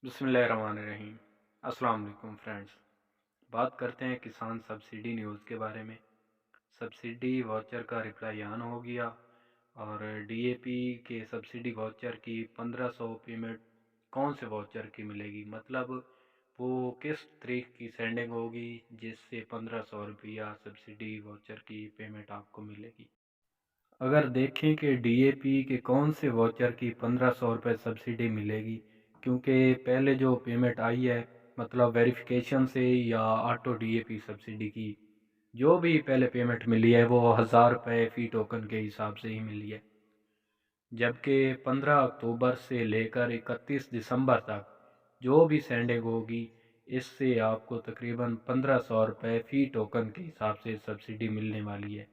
बिस्मिल्लाहिर्रहमानिर्रहीम। अस्सलाम वालेकुम फ्रेंड्स। बात करते हैं किसान सब्सिडी न्यूज़ के बारे में। सब्सिडी वाउचर का रिप्लाई आन हो गया और डीएपी के सब्सिडी वाउचर की 1500 पेमेंट कौन से वाउचर की मिलेगी, मतलब वो किस तारीख की सेंडिंग होगी जिससे 1500 रुपया सब्सिडी वाउचर की पेमेंट आपको मिलेगी। अगर देखें कि डीएपी के कौन से वाउचर की 1500 रुपये सब्सिडी मिलेगी, क्योंकि पहले जो पेमेंट आई है मतलब वेरिफिकेशन से या ऑटो डीएपी सब्सिडी की जो भी पहले पेमेंट मिली है वो 1000 रुपये फ़ी टोकन के हिसाब से ही मिली है। जबकि 15 अक्टूबर से लेकर 31 दिसंबर तक जो भी सेंडिंग होगी इससे आपको तकरीबन 1500 रुपये फ़ी टोकन के हिसाब से सब्सिडी मिलने वाली है।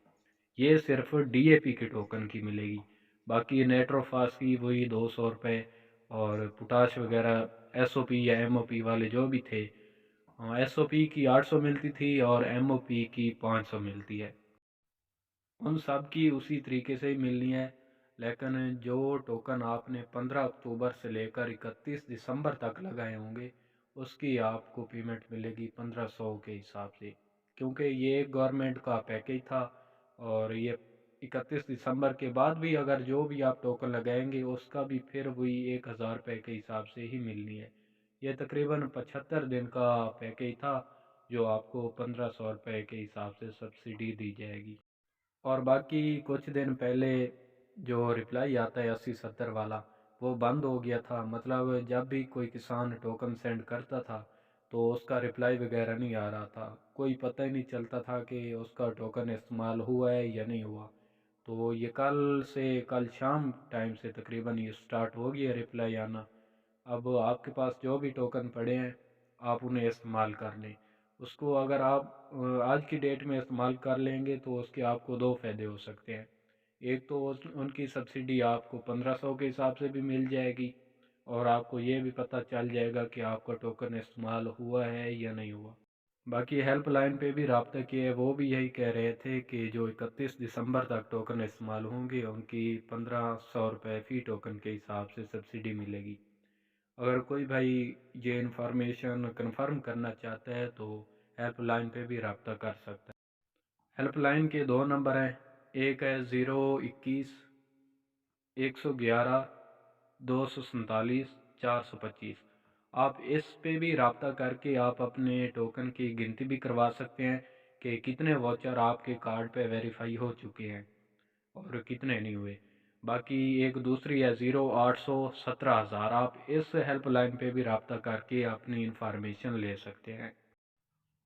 ये सिर्फ डीएपी के टोकन की मिलेगी। बाकी नाइट्रोफास की वही 200 रुपये और पोटाश वगैरह एसओपी या एमओपी वाले जो भी थे, एसओपी की 800 मिलती थी और एमओपी की 500 मिलती है। उन सब की उसी तरीके से ही मिलनी है, लेकिन जो टोकन आपने 15 अक्टूबर से लेकर 31 दिसंबर तक लगाए होंगे उसकी आपको पेमेंट मिलेगी 1500 के हिसाब से, क्योंकि ये गवर्नमेंट का पैकेज था और ये 31 दिसंबर के बाद भी अगर जो भी आप टोकन लगाएंगे उसका भी फिर वही 1000 रुपये के हिसाब से ही मिलनी है। ये तकरीबन 75 दिन का पैकेज था जो आपको 1500 रुपये के हिसाब से सब्सिडी दी जाएगी। और बाकी कुछ दिन पहले जो रिप्लाई आता है 80-70 वाला वो बंद हो गया था, मतलब जब भी कोई किसान टोकन सेंड करता था तो उसका रिप्लाई वगैरह नहीं आ रहा था, कोई पता ही नहीं चलता था कि उसका टोकन इस्तेमाल हुआ है या नहीं हुआ। तो ये कल शाम टाइम से तकरीबन ये स्टार्ट हो गया रिप्लाई आना। अब आपके पास जो भी टोकन पड़े हैं आप उन्हें इस्तेमाल कर लें। उसको अगर आप आज की डेट में इस्तेमाल कर लेंगे तो उसके आपको दो फ़ायदे हो सकते हैं। एक तो उनकी सब्सिडी आपको 1500 के हिसाब से भी मिल जाएगी और आपको ये भी पता चल जाएगा कि आपका टोकन इस्तेमाल हुआ है या नहीं हुआ। बाकी हेल्पलाइन पे भी रब्ता किए, वो भी यही कह रहे थे कि जो 31 दिसंबर तक टोकन इस्तेमाल होंगे उनकी 1500 रुपये फ़ी टोकन के हिसाब से सब्सिडी मिलेगी। अगर कोई भाई ये इन्फॉर्मेशन कंफर्म करना चाहता है तो हेल्पलाइन पे भी रब्ता कर सकता है। हेल्पलाइन के दो नंबर हैं, एक है 021-111-247-425। आप इस पे भी रब्ता करके आप अपने टोकन की गिनती भी करवा सकते हैं कि कितने वाउचर आपके कार्ड पे वेरीफाई हो चुके हैं और कितने नहीं हुए। बाकी एक दूसरी है 0800-17,000, आप इस हेल्पलाइन पे भी रब्ता करके अपनी इंफॉर्मेशन ले सकते हैं।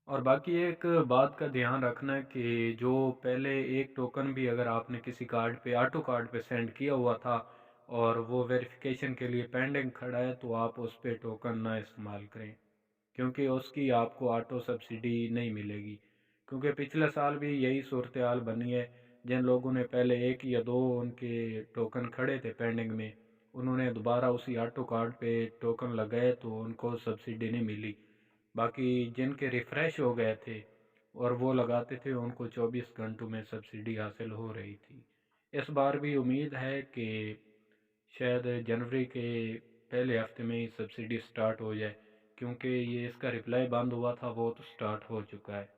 और बाकी एक बात का ध्यान रखना है कि जो पहले एक टोकन भी अगर आपने किसी कार्ड पे ऑटो कार्ड पे सेंड किया हुआ था और वो वेरिफिकेशन के लिए पेंडिंग खड़ा है तो आप उस पे टोकन ना इस्तेमाल करें, क्योंकि उसकी आपको ऑटो सब्सिडी नहीं मिलेगी। क्योंकि पिछले साल भी यही सूरत हाल बनी है, जिन लोगों ने पहले एक या दो उनके टोकन खड़े थे पेंडिंग में, उन्होंने दोबारा उसी ऑटो कार्ड पे टोकन लगाए तो उनको सब्सिडी नहीं मिली। बाकी जिनके रिफ़्रेश हो गए थे और वो लगाते थे उनको 24 घंटों में सब्सिडी हासिल हो रही थी। इस बार भी उम्मीद है कि शायद जनवरी के पहले हफ्ते में ही सब्सिडी स्टार्ट हो जाए, क्योंकि ये इसका रिप्लाई बंद हुआ था वो तो स्टार्ट हो चुका है।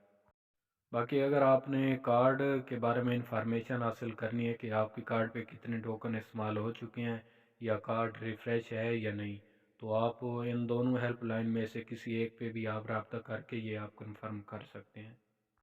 बाकी अगर आपने कार्ड के बारे में इंफॉर्मेशन हासिल करनी है कि आपके कार्ड पे कितने टोकन इस्तेमाल हो चुके हैं या कार्ड रिफ़्रेश है या नहीं, तो आप इन दोनों हेल्पलाइन में से किसी एक पे भी आप रब्ता करके ये आप कंफर्म कर सकते हैं।